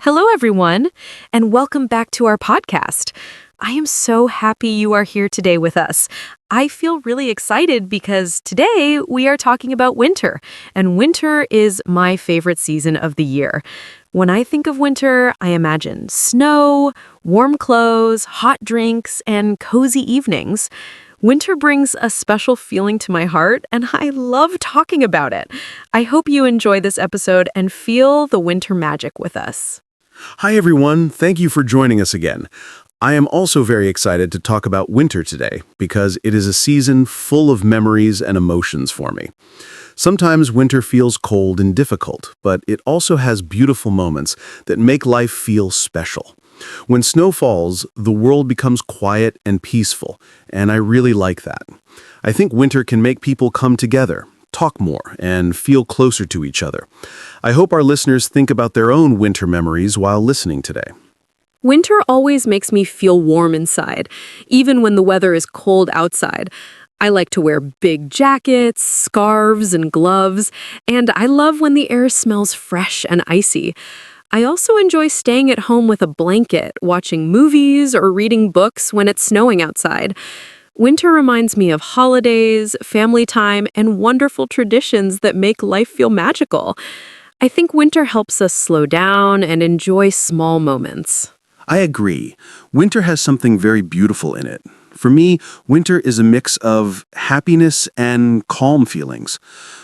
Hello, everyone, and welcome back to our podcast. I am so happy you are here today with us. I feel really excited because today we are talking about winter, and winter is my favorite season of the year. When I think of winter, I imagine snow, warm clothes, hot drinks, and cozy evenings. Winter brings a special feeling to my heart, and I love talking about it. I hope you enjoy this episode and feel the winter magic with us. Hi everyone, thank you for joining us again. I am also very excited to talk about winter today because it is a season full of memories and emotions for me. Sometimes winter feels cold and difficult, but it also has beautiful moments that make life feel special. When snow falls, the world becomes quiet and peaceful, and I really like that. I think winter can make people come together, talk more, and feel closer to each other. I hope our listeners think about their own winter memories while listening today. Winter always makes me feel warm inside, even when the weather is cold outside. I like to wear big jackets, scarves, and gloves, and I love when the air smells fresh and icy. I also enjoy staying at home with a blanket, watching movies, or reading books when it's snowing outside. Winter reminds me of holidays, family time, and wonderful traditions that make life feel magical. I think winter helps us slow down and enjoy small moments. I agree. Winter has something very beautiful in it. For me, winter is a mix of happiness and calm feelings.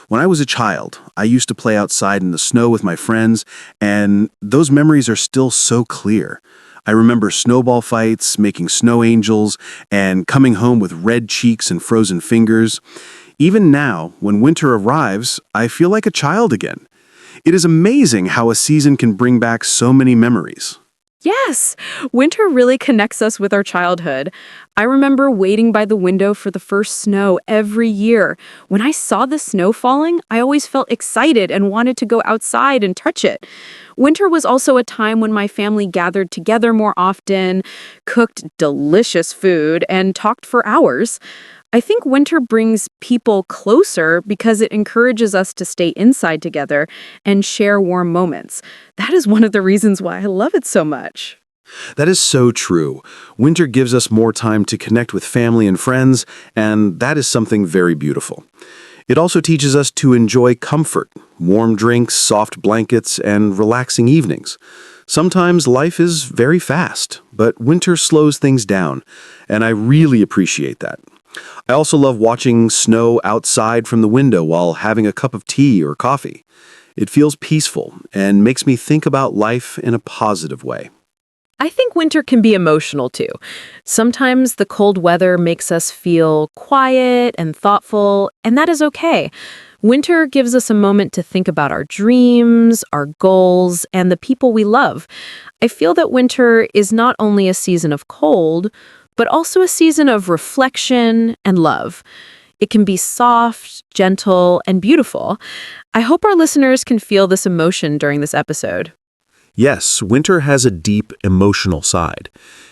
When I was a child, I used to play outside in the snow with my friends, and those memories are still so clear. I remember snowball fights, making snow angels, and coming home with red cheeks and frozen fingers. Even now, when winter arrives, I feel like a child again. It is amazing how a season can bring back so many memories. Yes, winter really connects us with our childhood. I remember waiting by the window for the first snow every year. When I saw the snow falling, I always felt excited and wanted to go outside and touch it. Winter was also a time when my family gathered together more often, cooked delicious food, and talked for hours. I think winter brings people closer because it encourages us to stay inside together and share warm moments. That is one of the reasons why I love it so much. That is so true. Winter gives us more time to connect with family and friends, and that is something very beautiful. It also teaches us to enjoy comfort, warm drinks, soft blankets, and relaxing evenings. Sometimes life is very fast, but winter slows things down, and I really appreciate that. I also love watching snow outside from the window while having a cup of tea or coffee. It feels peaceful and makes me think about life in a positive way. I think winter can be emotional too. Sometimes the cold weather makes us feel quiet and thoughtful, and that is okay. Winter gives us a moment to think about our dreams, our goals, and the people we love. I feel that winter is not only a season of cold, but also a season of reflection and love. It can be soft, gentle, and beautiful. I hope our listeners can feel this emotion during this episode. Yes, winter has a deep emotional side.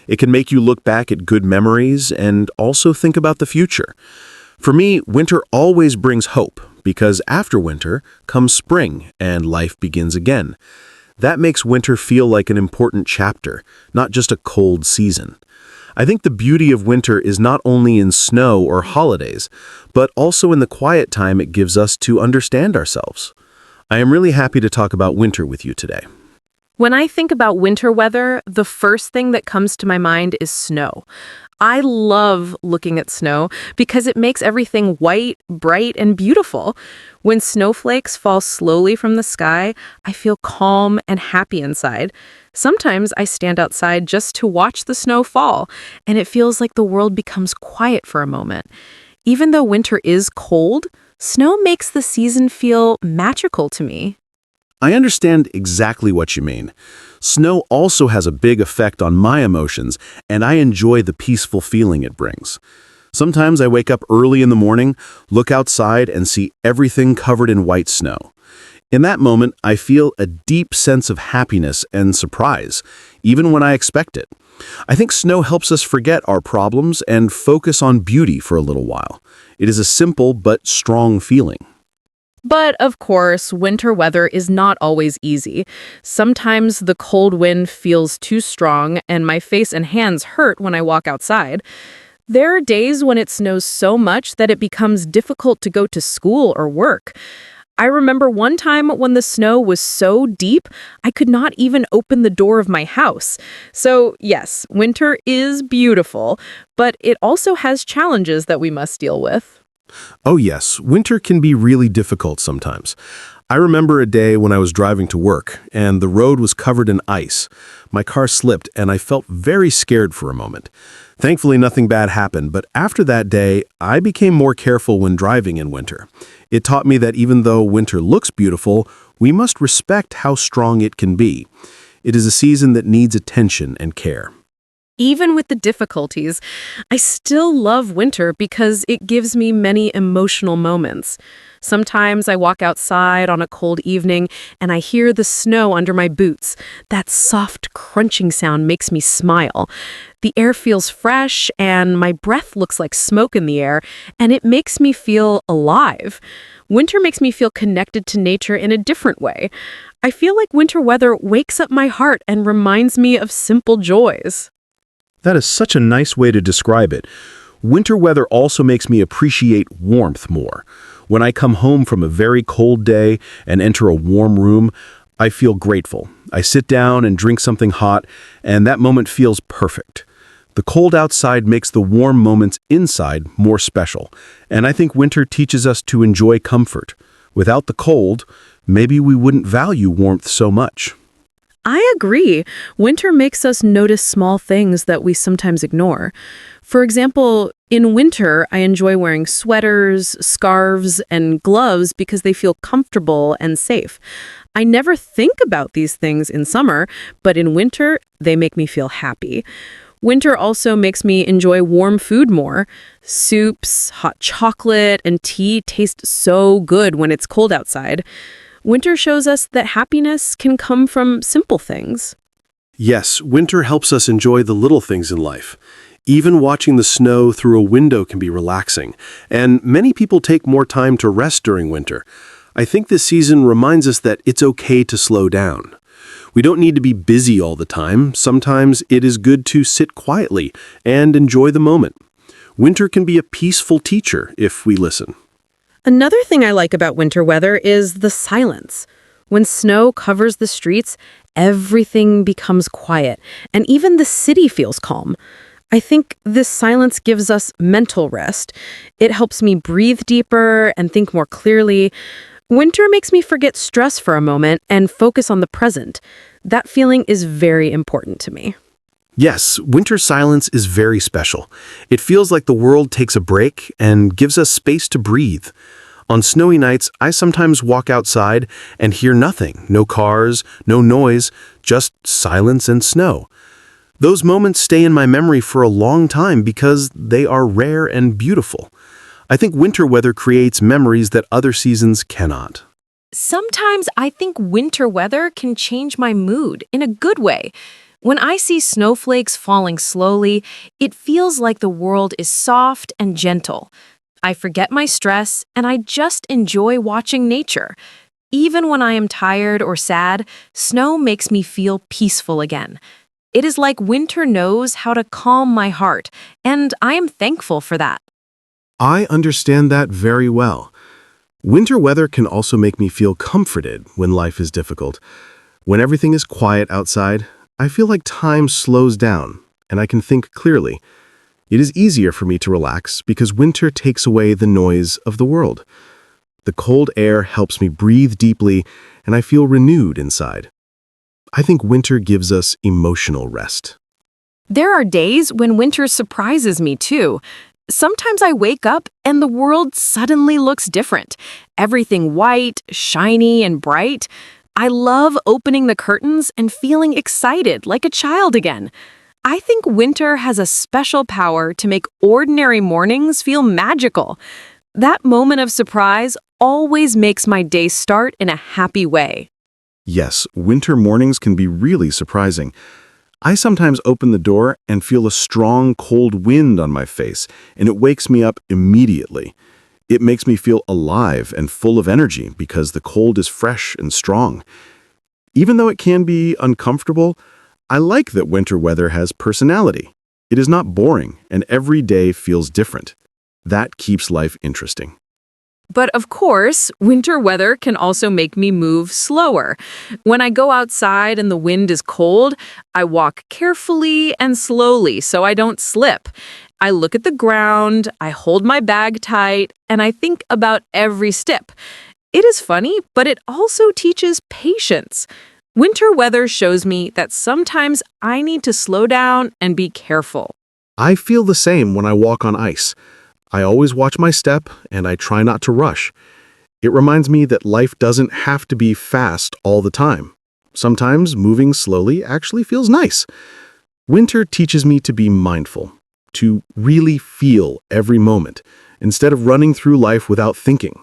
It can make you look back at good memories and also think about the future. For me, winter always brings hope because after winter comes spring and life begins again. That makes winter feel like an important chapter, not just a cold season. I think the beauty of winter is not only in snow or holidays, but also in the quiet time it gives us to understand ourselves. I am really happy to talk about winter with you today. When I think about winter weather, the first thing that comes to my mind is snow. I love looking at snow because it makes everything white, bright, and beautiful. When snowflakes fall slowly from the sky, I feel calm and happy inside. Sometimes I stand outside just to watch the snow fall, and it feels like the world becomes quiet for a moment. Even though winter is cold, snow makes the season feel magical to me. I understand exactly what you mean. Snow also has a big effect on my emotions, and I enjoy the peaceful feeling it brings. Sometimes I wake up early in the morning, look outside, and see everything covered in white snow. In that moment, I feel a deep sense of happiness and surprise, even when I expect it. I think snow helps us forget our problems and focus on beauty for a little while. It is a simple but strong feeling. But of course, winter weather is not always easy. Sometimes the cold wind feels too strong and my face and hands hurt when I walk outside. There are days when it snows so much that it becomes difficult to go to school or work. I remember one time when the snow was so deep, I could not even open the door of my house. So, yes, winter is beautiful, but it also has challenges that we must deal with. Oh yes, winter can be really difficult sometimes. I remember a day when I was driving to work and the road was covered in ice. My car slipped and I felt very scared for a moment. Thankfully, nothing bad happened, but after that day, I became more careful when driving in winter. It taught me that even though winter looks beautiful, we must respect how strong it can be. It is a season that needs attention and care. Even with the difficulties, I still love winter because it gives me many emotional moments. Sometimes I walk outside on a cold evening and I hear the snow under my boots. That soft crunching sound makes me smile. The air feels fresh and my breath looks like smoke in the air, and it makes me feel alive. Winter makes me feel connected to nature in a different way. I feel like winter weather wakes up my heart and reminds me of simple joys. That is such a nice way to describe it. Winter weather also makes me appreciate warmth more. When I come home from a very cold day and enter a warm room, I feel grateful. I sit down and drink something hot, and that moment feels perfect. The cold outside makes the warm moments inside more special, and I think winter teaches us to enjoy comfort. Without the cold, maybe we wouldn't value warmth so much. I agree. Winter makes us notice small things that we sometimes ignore. For example, in winter, I enjoy wearing sweaters, scarves, and gloves because they feel comfortable and safe. I never think about these things in summer, but in winter, they make me feel happy. Winter also makes me enjoy warm food more. Soups, hot chocolate, and tea taste so good when it's cold outside. Winter shows us that happiness can come from simple things. Yes, winter helps us enjoy the little things in life. Even watching the snow through a window can be relaxing, and many people take more time to rest during winter. I think this season reminds us that it's okay to slow down. We don't need to be busy all the time. Sometimes it is good to sit quietly and enjoy the moment. Winter can be a peaceful teacher if we listen. Another thing I like about winter weather is the silence. When snow covers the streets, everything becomes quiet, and even the city feels calm. I think this silence gives us mental rest. It helps me breathe deeper and think more clearly. Winter makes me forget stress for a moment and focus on the present. That feeling is very important to me. Yes, winter silence is very special. It feels like the world takes a break and gives us space to breathe. On snowy nights, I sometimes walk outside and hear nothing, no cars, no noise, just silence and snow. Those moments stay in my memory for a long time because they are rare and beautiful. I think winter weather creates memories that other seasons cannot. Sometimes I think winter weather can change my mood in a good way. When I see snowflakes falling slowly, it feels like the world is soft and gentle. I forget my stress and I just enjoy watching nature. Even when I am tired or sad, snow makes me feel peaceful again. It is like winter knows how to calm my heart, and I am thankful for that. I understand that very well. Winter weather can also make me feel comforted when life is difficult. When everything is quiet outside, I feel like time slows down and I can think clearly. It is easier for me to relax because winter takes away the noise of the world. The cold air helps me breathe deeply and I feel renewed inside. I think winter gives us emotional rest. There are days when winter surprises me too. Sometimes I wake up and the world suddenly looks different. Everything white, shiny, and bright. I love opening the curtains and feeling excited like a child again. I think winter has a special power to make ordinary mornings feel magical. That moment of surprise always makes my day start in a happy way. Yes, winter mornings can be really surprising. I sometimes open the door and feel a strong, cold wind on my face, and it wakes me up immediately. It makes me feel alive and full of energy because the cold is fresh and strong. Even though it can be uncomfortable, I like that winter weather has personality. It is not boring, and every day feels different. That keeps life interesting. But of course, winter weather can also make me move slower. When I go outside and the wind is cold, I walk carefully and slowly so I don't slip. I look at the ground, I hold my bag tight, and I think about every step. It is funny, but it also teaches patience. Winter weather shows me that sometimes I need to slow down and be careful. I feel the same when I walk on ice. I always watch my step, and I try not to rush. It reminds me that life doesn't have to be fast all the time. Sometimes moving slowly actually feels nice. Winter teaches me to be mindful, to really feel every moment, instead of running through life without thinking.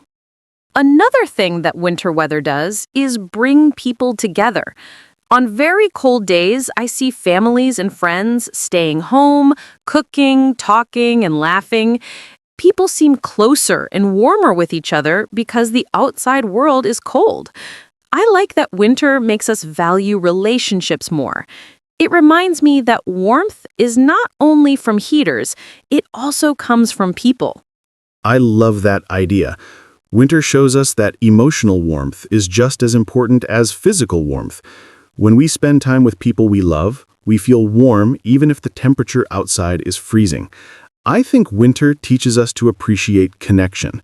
Another thing that winter weather does is bring people together. On very cold days, I see families and friends staying home, cooking, talking, and laughing. People seem closer and warmer with each other because the outside world is cold. I like that winter makes us value relationships more. It reminds me that warmth is not only from heaters, it also comes from people. I love that idea. Winter shows us that emotional warmth is just as important as physical warmth. When we spend time with people we love, we feel warm even if the temperature outside is freezing. I think winter teaches us to appreciate connection.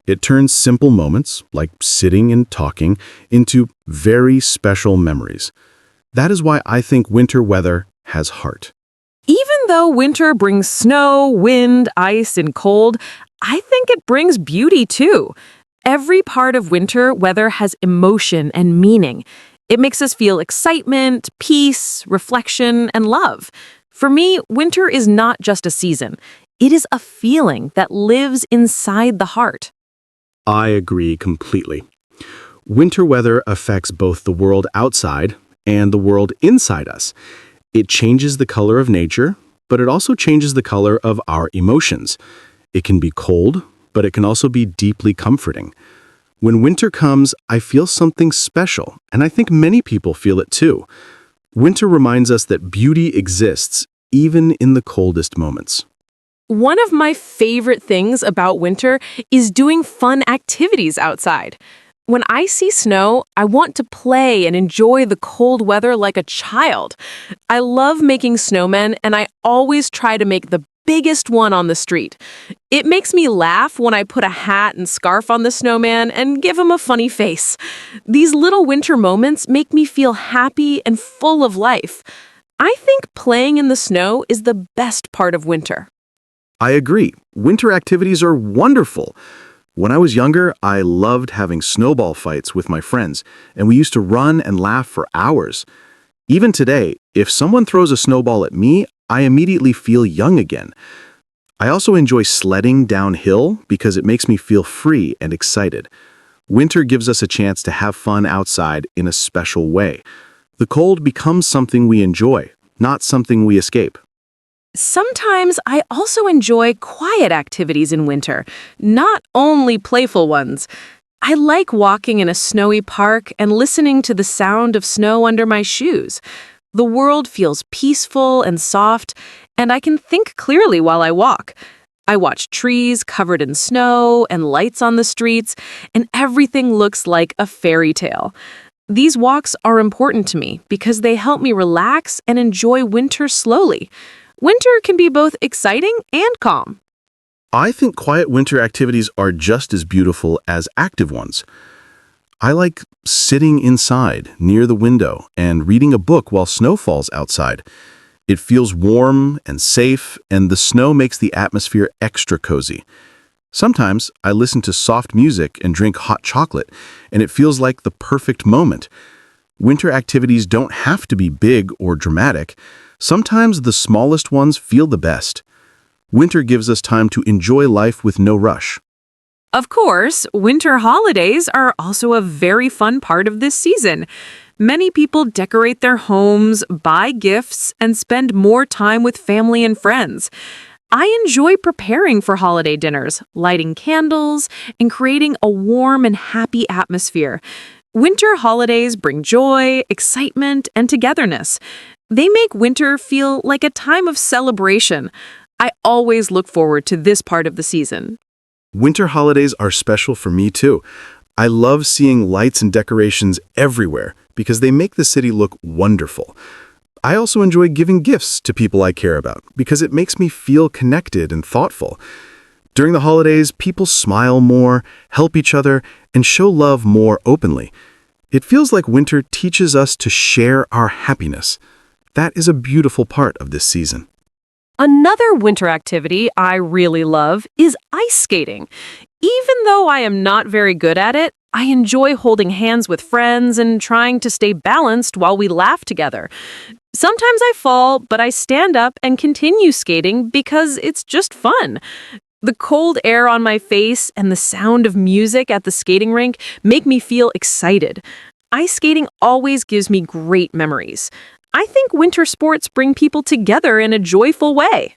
It turns simple moments, like sitting and talking, into very special memories. That is why I think winter weather has heart. Even though winter brings snow, wind, ice, and cold, I think it brings beauty too. Every part of winter weather has emotion and meaning. It makes us feel excitement, peace, reflection, and love. For me, winter is not just a season. It is a feeling that lives inside the heart. I agree completely. Winter weather affects both the world outside and the world inside us. It changes the color of nature, but it also changes the color of our emotions. It can be cold, but it can also be deeply comforting. When winter comes, I feel something special, and I think many people feel it too. Winter reminds us that beauty exists even in the coldest moments. One of my favorite things about winter is doing fun activities outside. When I see snow, I want to play and enjoy the cold weather like a child. I love making snowmen, and I always try to make the biggest one on the street. It makes me laugh when I put a hat and scarf on the snowman and give him a funny face. These little winter moments make me feel happy and full of life. I think playing in the snow is the best part of winter. I agree. Winter activities are wonderful. When I was younger, I loved having snowball fights with my friends, and we used to run and laugh for hours. Even today, if someone throws a snowball at me, I immediately feel young again. I also enjoy sledding downhill because it makes me feel free and excited. Winter gives us a chance to have fun outside in a special way. The cold becomes something we enjoy, not something we escape. Sometimes I also enjoy quiet activities in winter, not only playful ones. I like walking in a snowy park and listening to the sound of snow under my shoes. The world feels peaceful and soft, and I can think clearly while I walk. I watch trees covered in snow and lights on the streets, and everything looks like a fairy tale. These walks are important to me because they help me relax and enjoy winter slowly. Winter can be both exciting and calm. I think quiet winter activities are just as beautiful as active ones. I like sitting inside near the window and reading a book while snow falls outside. It feels warm and safe, and the snow makes the atmosphere extra cozy. Sometimes I listen to soft music and drink hot chocolate, and it feels like the perfect moment. Winter activities don't have to be big or dramatic. Sometimes the smallest ones feel the best. Winter gives us time to enjoy life with no rush. Of course, winter holidays are also a very fun part of this season. Many people decorate their homes, buy gifts, and spend more time with family and friends. I enjoy preparing for holiday dinners, lighting candles, and creating a warm and happy atmosphere. Winter holidays bring joy, excitement, and togetherness. They make winter feel like a time of celebration. I always look forward to this part of the season. Winter holidays are special for me too. I love seeing lights and decorations everywhere because they make the city look wonderful. I also enjoy giving gifts to people I care about because it makes me feel connected and thoughtful. During the holidays, people smile more, help each other, and show love more openly. It feels like winter teaches us to share our happiness. That is a beautiful part of this season. Another winter activity I really love is ice skating. Even though I am not very good at it, I enjoy holding hands with friends and trying to stay balanced while we laugh together. Sometimes I fall, but I stand up and continue skating because it's just fun. The cold air on my face and the sound of music at the skating rink make me feel excited. Ice skating always gives me great memories. I think winter sports bring people together in a joyful way.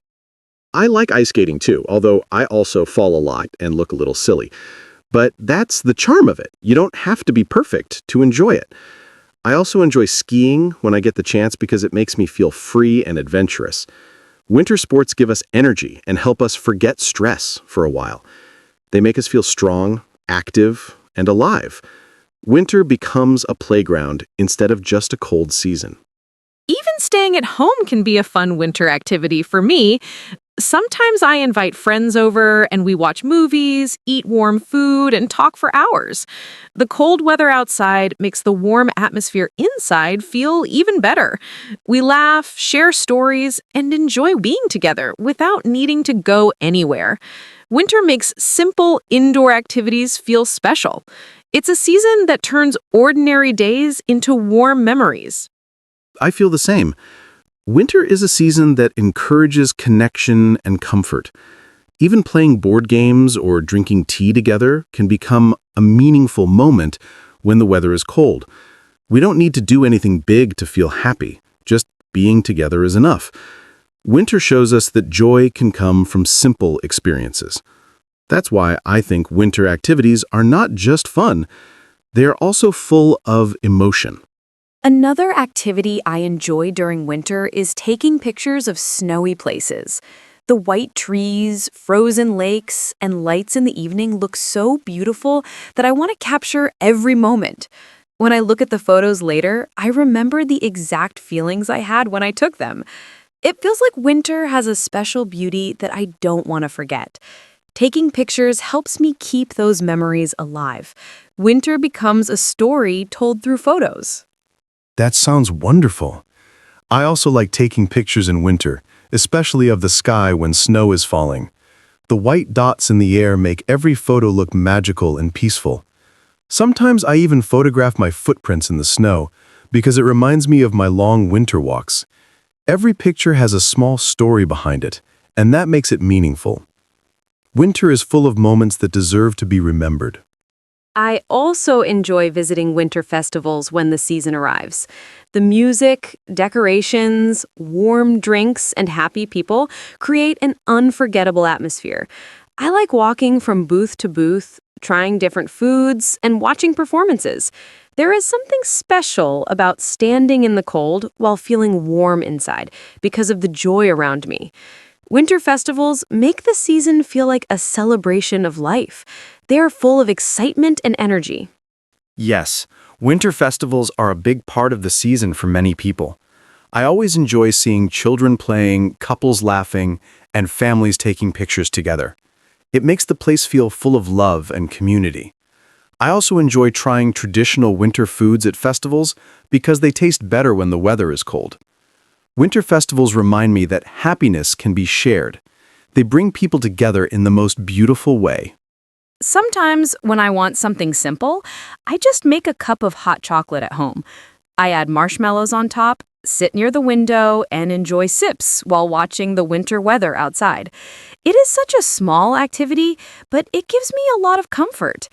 I like ice skating too, although I also fall a lot and look a little silly. But that's the charm of it. You don't have to be perfect to enjoy it. I also enjoy skiing when I get the chance because it makes me feel free and adventurous. Winter sports give us energy and help us forget stress for a while. They make us feel strong, active, and alive. Winter becomes a playground instead of just a cold season. Even staying at home can be a fun winter activity for me. Sometimes I invite friends over and we watch movies, eat warm food, and talk for hours. The cold weather outside makes the warm atmosphere inside feel even better. We laugh, share stories, and enjoy being together without needing to go anywhere. Winter makes simple indoor activities feel special. It's a season that turns ordinary days into warm memories. I feel the same. Winter is a season that encourages connection and comfort. Even playing board games or drinking tea together can become a meaningful moment when the weather is cold. We don't need to do anything big to feel happy. Just being together is enough. Winter shows us that joy can come from simple experiences. That's why I think winter activities are not just fun. They are also full of emotion. Another activity I enjoy during winter is taking pictures of snowy places. The white trees, frozen lakes, and lights in the evening look so beautiful that I want to capture every moment. When I look at the photos later, I remember the exact feelings I had when I took them. It feels like winter has a special beauty that I don't want to forget. Taking pictures helps me keep those memories alive. Winter becomes a story told through photos. That sounds wonderful. I also like taking pictures in winter, especially of the sky when snow is falling. The white dots in the air make every photo look magical and peaceful. Sometimes I even photograph my footprints in the snow because it reminds me of my long winter walks. Every picture has a small story behind it, and that makes it meaningful. Winter is full of moments that deserve to be remembered. I also enjoy visiting winter festivals when the season arrives. The music, decorations, warm drinks, and happy people create an unforgettable atmosphere. I like walking from booth to booth, trying different foods, and watching performances. There is something special about standing in the cold while feeling warm inside because of the joy around me. Winter festivals make the season feel like a celebration of life. They are full of excitement and energy. Yes, winter festivals are a big part of the season for many people. I always enjoy seeing children playing, couples laughing, and families taking pictures together. It makes the place feel full of love and community. I also enjoy trying traditional winter foods at festivals because they taste better when the weather is cold. Winter festivals remind me that happiness can be shared. They bring people together in the most beautiful way. Sometimes, when I want something simple, I just make a cup of hot chocolate at home. I add marshmallows on top, sit near the window, and enjoy sips while watching the winter weather outside. It is such a small activity, but it gives me a lot of comfort.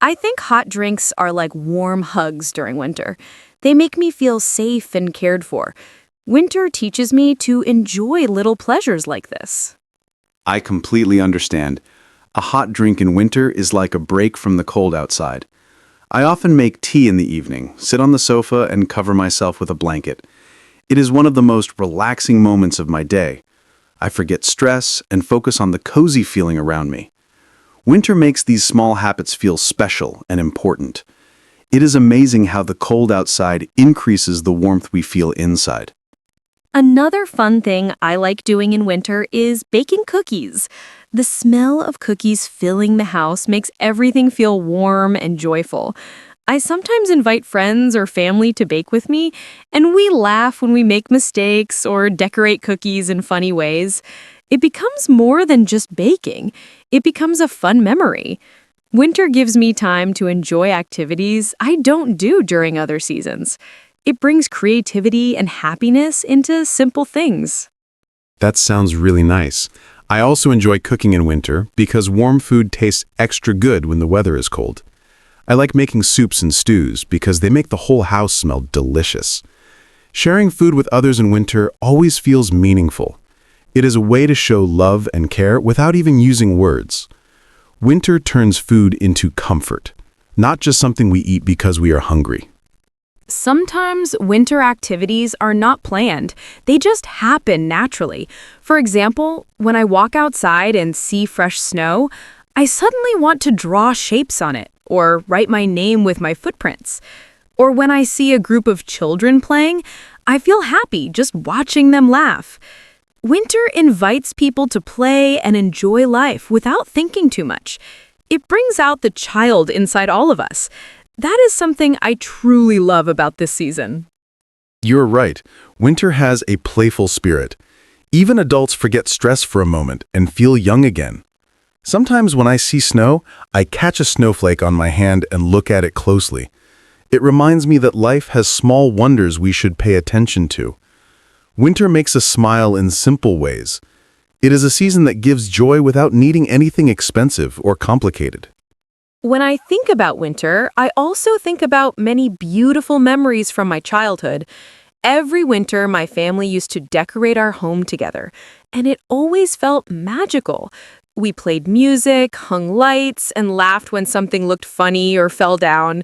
I think hot drinks are like warm hugs during winter. They make me feel safe and cared for. Winter teaches me to enjoy little pleasures like this. I completely understand. A hot drink in winter is like a break from the cold outside. I often make tea in the evening, sit on the sofa, and cover myself with a blanket. It is one of the most relaxing moments of my day. I forget stress and focus on the cozy feeling around me. Winter makes these small habits feel special and important. It is amazing how the cold outside increases the warmth we feel inside. Another fun thing I like doing in winter is baking cookies. The smell of cookies filling the house makes everything feel warm and joyful. I sometimes invite friends or family to bake with me, and we laugh when we make mistakes or decorate cookies in funny ways. It becomes more than just baking. It becomes a fun memory. Winter gives me time to enjoy activities I don't do during other seasons. It brings creativity and happiness into simple things. That sounds really nice. I also enjoy cooking in winter because warm food tastes extra good when the weather is cold. I like making soups and stews because they make the whole house smell delicious. Sharing food with others in winter always feels meaningful. It is a way to show love and care without even using words. Winter turns food into comfort, not just something we eat because we are hungry. Sometimes winter activities are not planned. They just happen naturally. For example, when I walk outside and see fresh snow, I suddenly want to draw shapes on it or write my name with my footprints. Or when I see a group of children playing, I feel happy just watching them laugh. Winter invites people to play and enjoy life without thinking too much. It brings out the child inside all of us. That is something I truly love about this season. You're right. Winter has a playful spirit. Even adults forget stress for a moment and feel young again. Sometimes when I see snow, I catch a snowflake on my hand and look at it closely. It reminds me that life has small wonders we should pay attention to. Winter makes us smile in simple ways. It is a season that gives joy without needing anything expensive or complicated. When I think about winter, I also think about many beautiful memories from my childhood. Every winter, my family used to decorate our home together, and it always felt magical. We played music, hung lights, and laughed when something looked funny or fell down.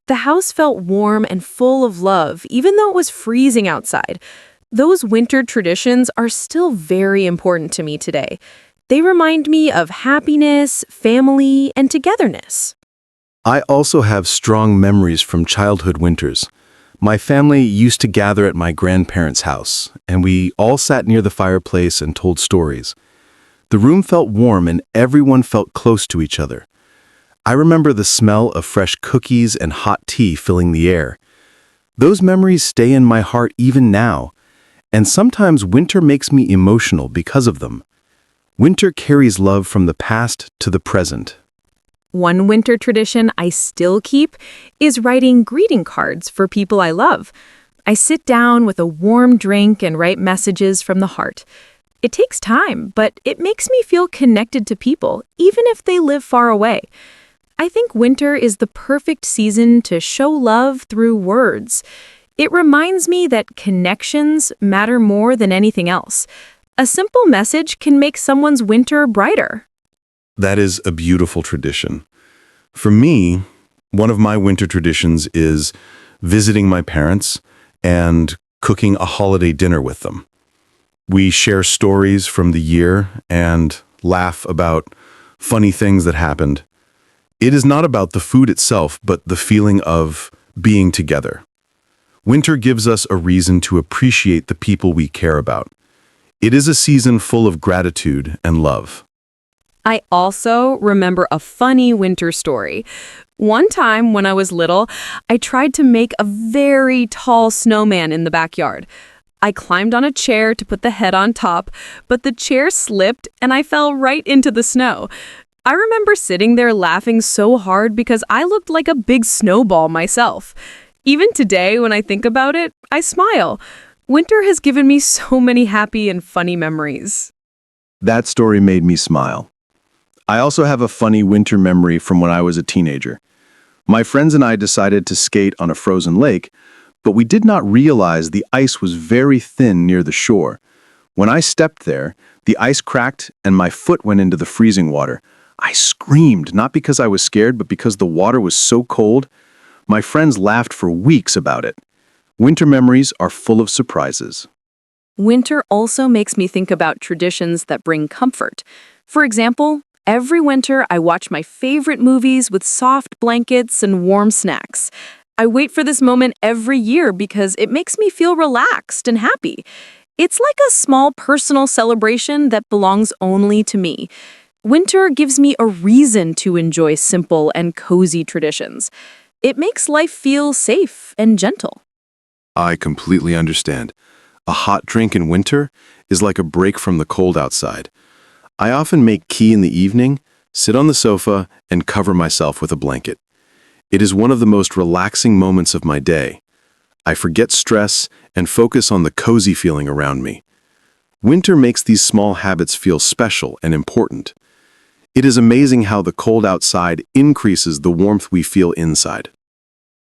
The house felt warm and full of love, even though it was freezing outside. Those winter traditions are still very important to me today. They remind me of happiness, family, and togetherness. I also have strong memories from childhood winters. My family used to gather at my grandparents' house, and we all sat near the fireplace and told stories. The room felt warm and everyone felt close to each other. I remember the smell of fresh cookies and hot tea filling the air. Those memories stay in my heart even now, and sometimes winter makes me emotional because of them. Winter carries love from the past to the present. One winter tradition I still keep is writing greeting cards for people I love. I sit down with a warm drink and write messages from the heart. It takes time, but it makes me feel connected to people, even if they live far away. I think winter is the perfect season to show love through words. It reminds me that connections matter more than anything else. A simple message can make someone's winter brighter. That is a beautiful tradition. For me, one of my winter traditions is visiting my parents and cooking a holiday dinner with them. We share stories from the year and laugh about funny things that happened. It is not about the food itself, but the feeling of being together. Winter gives us a reason to appreciate the people we care about. It is a season full of gratitude and love. I also remember a funny winter story. One time when I was little, I tried to make a very tall snowman in the backyard. I climbed on a chair to put the head on top, but the chair slipped and I fell right into the snow. I remember sitting there laughing so hard because I looked like a big snowball myself. Even today, when I think about it, I smile. Winter has given me so many happy and funny memories. That story made me smile. I also have a funny winter memory from when I was a teenager. My friends and I decided to skate on a frozen lake, but we did not realize the ice was very thin near the shore. When I stepped there, the ice cracked and my foot went into the freezing water. I screamed, not because I was scared, but because the water was so cold. My friends laughed for weeks about it. Winter memories are full of surprises. Winter also makes me think about traditions that bring comfort. For example, every winter I watch my favorite movies with soft blankets and warm snacks. I wait for this moment every year because it makes me feel relaxed and happy. It's like a small personal celebration that belongs only to me. Winter gives me a reason to enjoy simple and cozy traditions. It makes life feel safe and gentle. I completely understand. A hot drink in winter is like a break from the cold outside. I often make tea in the evening, sit on the sofa, and cover myself with a blanket. It is one of the most relaxing moments of my day. I forget stress and focus on the cozy feeling around me. Winter makes these small habits feel special and important. It is amazing how the cold outside increases the warmth we feel inside.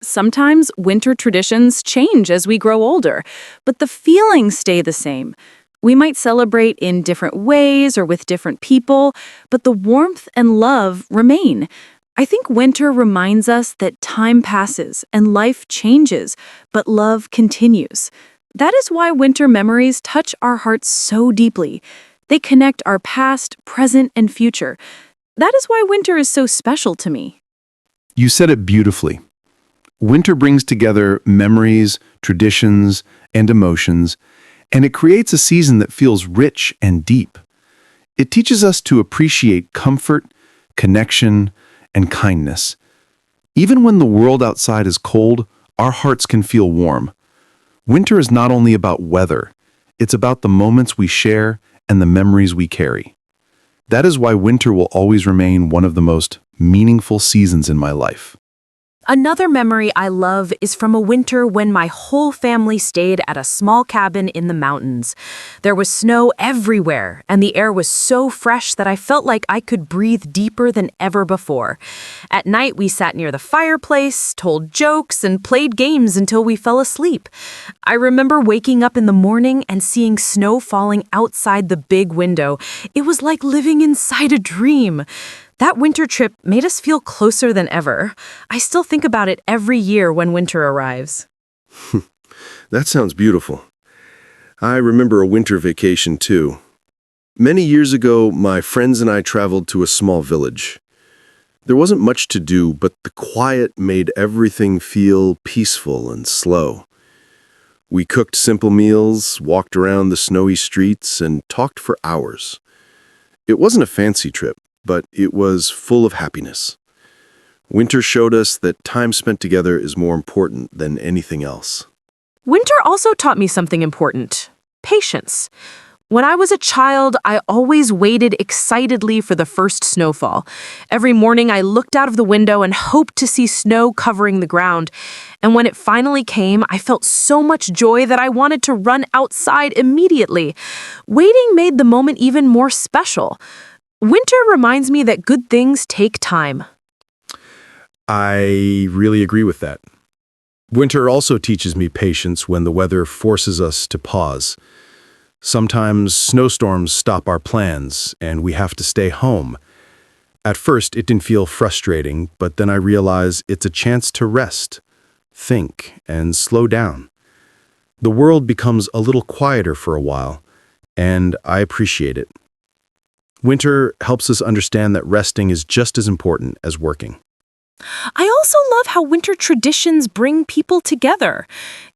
Sometimes winter traditions change as we grow older, but the feelings stay the same. We might celebrate in different ways or with different people, but the warmth and love remain. I think winter reminds us that time passes and life changes, but love continues. That is why winter memories touch our hearts so deeply. They connect our past, present, and future. That is why winter is so special to me. You said it beautifully. Winter brings together memories, traditions, and emotions, and it creates a season that feels rich and deep. It teaches us to appreciate comfort, connection, and kindness. Even when the world outside is cold, our hearts can feel warm. Winter is not only about weather, it's about the moments we share and the memories we carry. That is why winter will always remain one of the most meaningful seasons in my life. Another memory I love is from a winter when my whole family stayed at a small cabin in the mountains. There was snow everywhere, and the air was so fresh that I felt like I could breathe deeper than ever before. At night, we sat near the fireplace, told jokes, and played games until we fell asleep. I remember waking up in the morning and seeing snow falling outside the big window. It was like living inside a dream. That winter trip made us feel closer than ever. I still think about it every year when winter arrives. That sounds beautiful. I remember a winter vacation too. Many years ago, my friends and I traveled to a small village. There wasn't much to do, but the quiet made everything feel peaceful and slow. We cooked simple meals, walked around the snowy streets, and talked for hours. It wasn't a fancy trip, but it was full of happiness. Winter showed us that time spent together is more important than anything else. Winter also taught me something important: patience. When I was a child, I always waited excitedly for the first snowfall. Every morning, I looked out of the window and hoped to see snow covering the ground. And when it finally came, I felt so much joy that I wanted to run outside immediately. Waiting made the moment even more special. Winter reminds me that good things take time. I really agree with that. Winter also teaches me patience when the weather forces us to pause. Sometimes snowstorms stop our plans and we have to stay home. At first, it didn't feel frustrating, but then I realize it's a chance to rest, think, and slow down. The world becomes a little quieter for a while, and I appreciate it. Winter helps us understand that resting is just as important as working. I also love how winter traditions bring people together.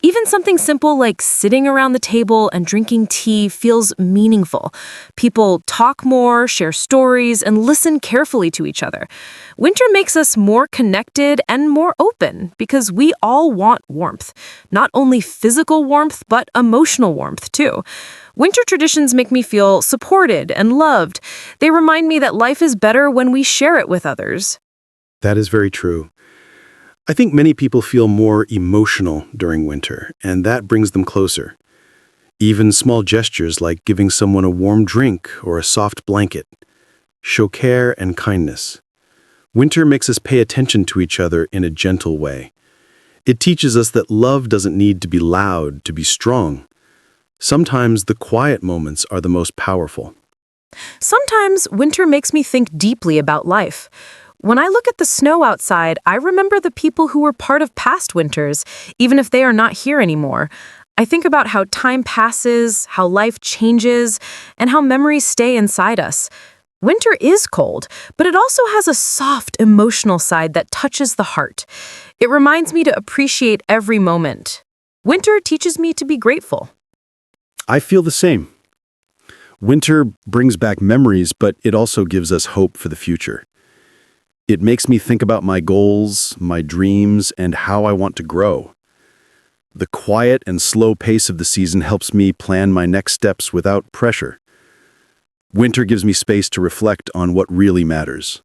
Even something simple like sitting around the table and drinking tea feels meaningful. People talk more, share stories, and listen carefully to each other. Winter makes us more connected and more open because we all want warmth. Not only physical warmth, but emotional warmth too. Winter traditions make me feel supported and loved. They remind me that life is better when we share it with others. That is very true. I think many people feel more emotional during winter, and that brings them closer. Even small gestures like giving someone a warm drink or a soft blanket show care and kindness. Winter makes us pay attention to each other in a gentle way. It teaches us that love doesn't need to be loud to be strong. Sometimes the quiet moments are the most powerful. Sometimes winter makes me think deeply about life. When I look at the snow outside, I remember the people who were part of past winters, even if they are not here anymore. I think about how time passes, how life changes, and how memories stay inside us. Winter is cold, but it also has a soft, emotional side that touches the heart. It reminds me to appreciate every moment. Winter teaches me to be grateful. I feel the same. Winter brings back memories, but it also gives us hope for the future. It makes me think about my goals, my dreams, and how I want to grow. The quiet and slow pace of the season helps me plan my next steps without pressure. Winter gives me space to reflect on what really matters.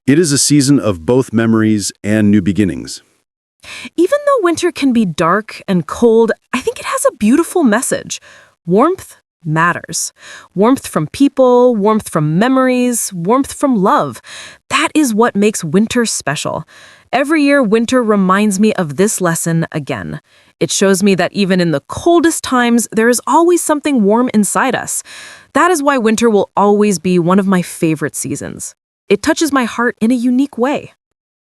It is a season of both memories and new beginnings. Even though winter can be dark and cold, I think it has a beautiful message. Warmth matters. Warmth from people, warmth from memories, warmth from love. That is what makes winter special. Every year, winter reminds me of this lesson again. It shows me that even in the coldest times, there is always something warm inside us. That is why winter will always be one of my favorite seasons. It touches my heart in a unique way.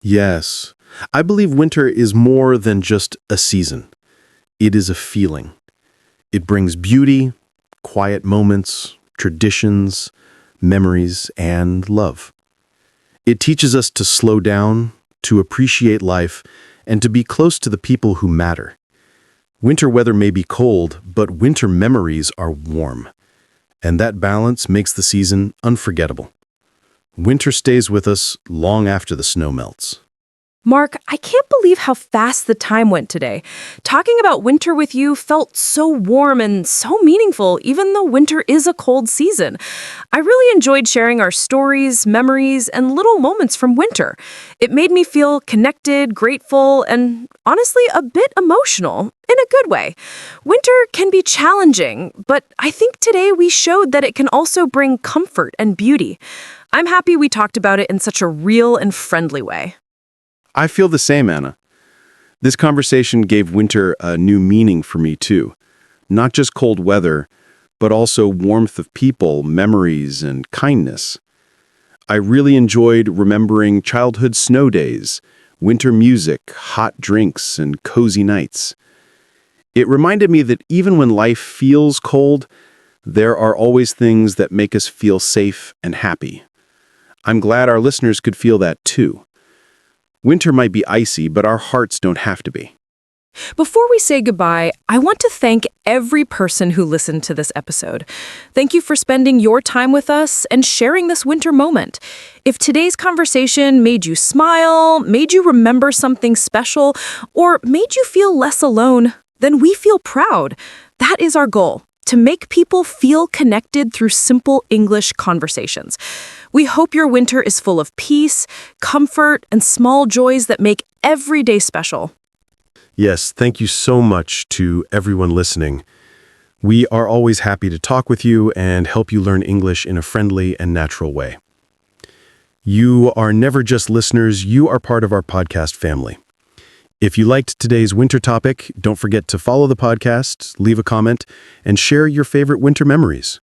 Yes, I believe winter is more than just a season. It is a feeling. It brings beauty, quiet moments, traditions, memories, and love. It teaches us to slow down, to appreciate life, and to be close to the people who matter. Winter weather may be cold, but winter memories are warm. And that balance makes the season unforgettable. Winter stays with us long after the snow melts. Mark, I can't believe how fast the time went today. Talking about winter with you felt so warm and so meaningful, even though winter is a cold season. I really enjoyed sharing our stories, memories, and little moments from winter. It made me feel connected, grateful, and honestly a bit emotional, in a good way. Winter can be challenging, but I think today we showed that it can also bring comfort and beauty. I'm happy we talked about it in such a real and friendly way. I feel the same, Anna. This conversation gave winter a new meaning for me, too. Not just cold weather, but also warmth of people, memories, and kindness. I really enjoyed remembering childhood snow days, winter music, hot drinks, and cozy nights. It reminded me that even when life feels cold, there are always things that make us feel safe and happy. I'm glad our listeners could feel that, too. Winter might be icy, but our hearts don't have to be. Before we say goodbye, I want to thank every person who listened to this episode. Thank you for spending your time with us and sharing this winter moment. If today's conversation made you smile, made you remember something special, or made you feel less alone, then we feel proud. That is our goal, to make people feel connected through simple English conversations. We hope your winter is full of peace, comfort, and small joys that make every day special. Yes, thank you so much to everyone listening. We are always happy to talk with you and help you learn English in a friendly and natural way. You are never just listeners, you are part of our podcast family. If you liked today's winter topic, don't forget to follow the podcast, leave a comment, and share your favorite winter memories.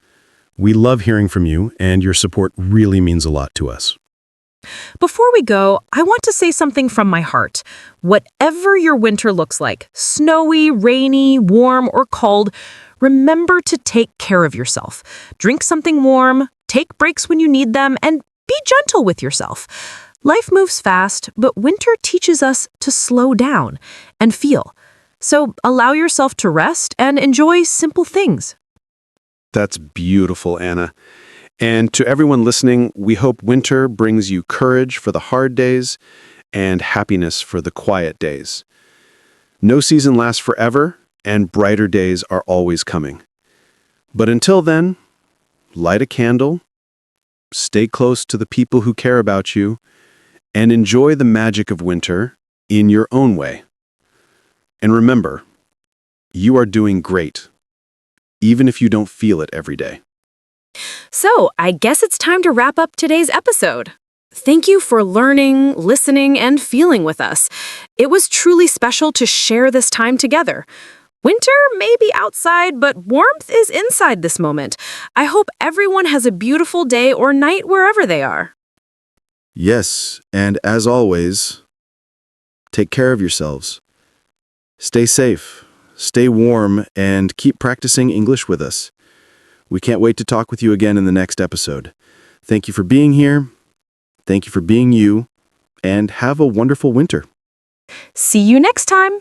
We love hearing from you, and your support really means a lot to us. Before we go, I want to say something from my heart. Whatever your winter looks like, snowy, rainy, warm, or cold, remember to take care of yourself. Drink something warm, take breaks when you need them, and be gentle with yourself. Life moves fast, but winter teaches us to slow down and feel. So allow yourself to rest and enjoy simple things. That's beautiful, Anna. And to everyone listening, we hope winter brings you courage for the hard days and happiness for the quiet days. No season lasts forever, and brighter days are always coming. But until then, light a candle, stay close to the people who care about you, and enjoy the magic of winter in your own way. And remember, you are doing great, even if you don't feel it every day. So, I guess it's time to wrap up today's episode. Thank you for learning, listening, and feeling with us. It was truly special to share this time together. Winter may be outside, but warmth is inside this moment. I hope everyone has a beautiful day or night wherever they are. Yes, and as always, take care of yourselves. Stay safe, stay warm, and keep practicing English with us. We can't wait to talk with you again in the next episode. Thank you for being here. Thank you for being you, and have a wonderful winter. See you next time.